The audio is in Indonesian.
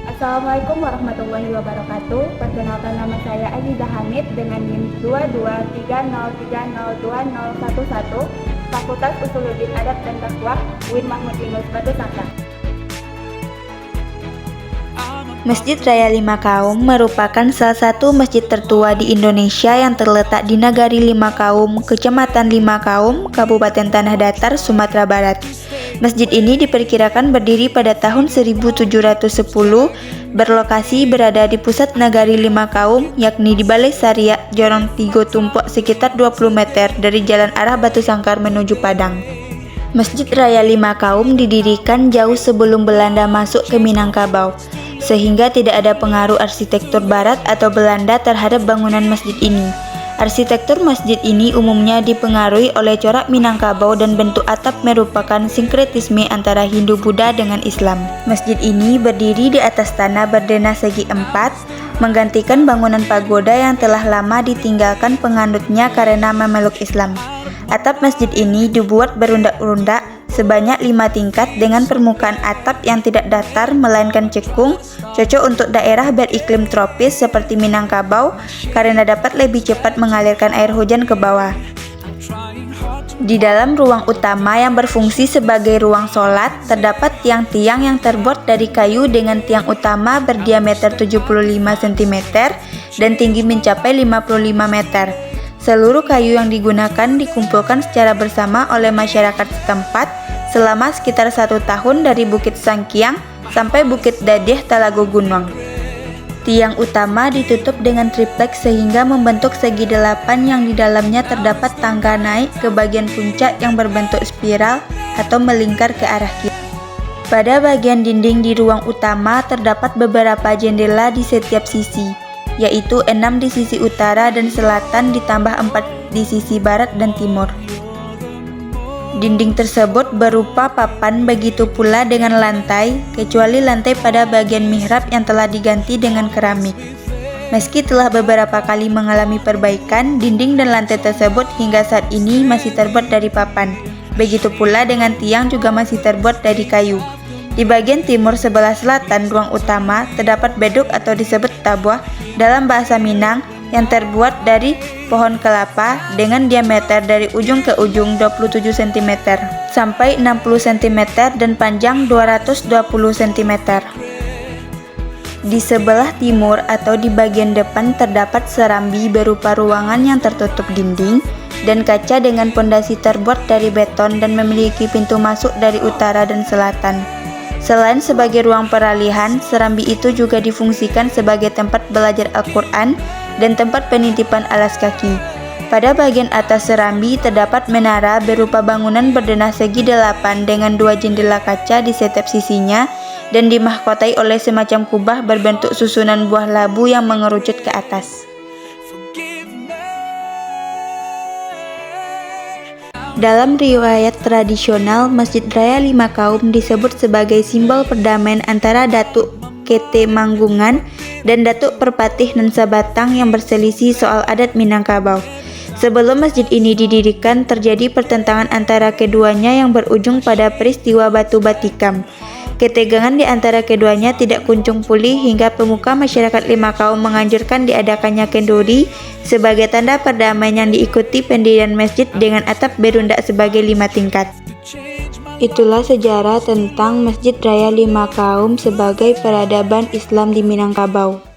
Assalamualaikum warahmatullahi wabarakatuh. Perkenalkan, nama saya Aziza Hamid dengan NIM 2230302011, Fakultas Usuluddin Adab dan Taqwa, UIN Mahmud Yunus Batu Sangkar. Masjid Raya Lima Kaum merupakan salah satu masjid tertua di Indonesia yang terletak di Nagari Lima Kaum, Kecamatan Lima Kaum, Kabupaten Tanah Datar, Sumatera Barat. Masjid ini diperkirakan berdiri pada tahun 1710, berlokasi berada di pusat Nagari Lima Kaum, yakni di Balai Syariah Jorong Tigo Tumpuk sekitar 20 meter dari jalan arah Batu Sangkar menuju Padang. Masjid Raya Lima Kaum didirikan jauh sebelum Belanda masuk ke Minangkabau, sehingga tidak ada pengaruh arsitektur Barat atau Belanda terhadap bangunan masjid ini. Arsitektur masjid ini umumnya dipengaruhi oleh corak Minangkabau dan bentuk atap merupakan sinkretisme antara Hindu-Buddha dengan Islam. Masjid ini berdiri di atas tanah berdena segi empat, menggantikan bangunan pagoda yang telah lama ditinggalkan penganutnya karena memeluk Islam. Atap masjid ini dibuat berundak-undak sebanyak 5 tingkat dengan permukaan atap yang tidak datar melainkan cekung, cocok untuk daerah beriklim tropis seperti Minangkabau karena dapat lebih cepat mengalirkan air hujan ke bawah. Di dalam ruang utama yang berfungsi sebagai ruang sholat, terdapat tiang-tiang yang terbuat dari kayu dengan tiang utama berdiameter 75 cm dan tinggi mencapai 55 meter. Seluruh kayu yang digunakan dikumpulkan secara bersama oleh masyarakat setempat selama sekitar 1 tahun dari Bukit Sangkiang sampai Bukit Dadeh Talago Gunung. Tiang utama ditutup dengan triplek sehingga membentuk segi 8 yang di dalamnya terdapat tangga naik ke bagian puncak yang berbentuk spiral atau melingkar ke arah kiri. Pada bagian dinding di ruang utama terdapat beberapa jendela di setiap sisi, yaitu 6 di sisi utara dan selatan ditambah 4 di sisi barat dan timur. Dinding tersebut berupa papan, begitu pula dengan lantai, kecuali lantai pada bagian mihrab yang telah diganti dengan keramik. Meski telah beberapa kali mengalami perbaikan, dinding dan lantai tersebut hingga saat ini masih terbuat dari papan. Begitu pula dengan tiang juga masih terbuat dari kayu. Di bagian timur sebelah selatan ruang utama terdapat beduk atau disebut tabuah dalam bahasa Minang yang terbuat dari pohon kelapa dengan diameter dari ujung ke ujung 27 cm sampai 60 cm dan panjang 220 cm. Di sebelah timur atau di bagian depan terdapat serambi berupa ruangan yang tertutup dinding dan kaca dengan pondasi terbuat dari beton dan memiliki pintu masuk dari utara dan selatan. Selain sebagai ruang peralihan, serambi itu juga difungsikan sebagai tempat belajar Al-Quran dan tempat penitipan alas kaki. Pada bagian atas serambi terdapat menara berupa bangunan berdena segi 8 dengan 2 jendela kaca di setiap sisinya dan dimahkotai oleh semacam kubah berbentuk susunan buah labu yang mengerucut ke atas. Dalam riwayat tradisional, Masjid Raya Lima Kaum disebut sebagai simbol perdamaian antara Datuk Kete Manggungan dan Datuk Perpatih Nan Sabatang yang berselisih soal adat Minangkabau. Sebelum masjid ini didirikan, terjadi pertentangan antara keduanya yang berujung pada peristiwa Batu Batikam. Ketegangan di antara keduanya tidak kunjung pulih hingga pemuka masyarakat Lima Kaum menganjurkan diadakannya kenduri sebagai tanda perdamaian yang diikuti pendirian masjid dengan atap berundak sebagai 5 tingkat. Itulah sejarah tentang Masjid Raya Lima Kaum sebagai peradaban Islam di Minangkabau.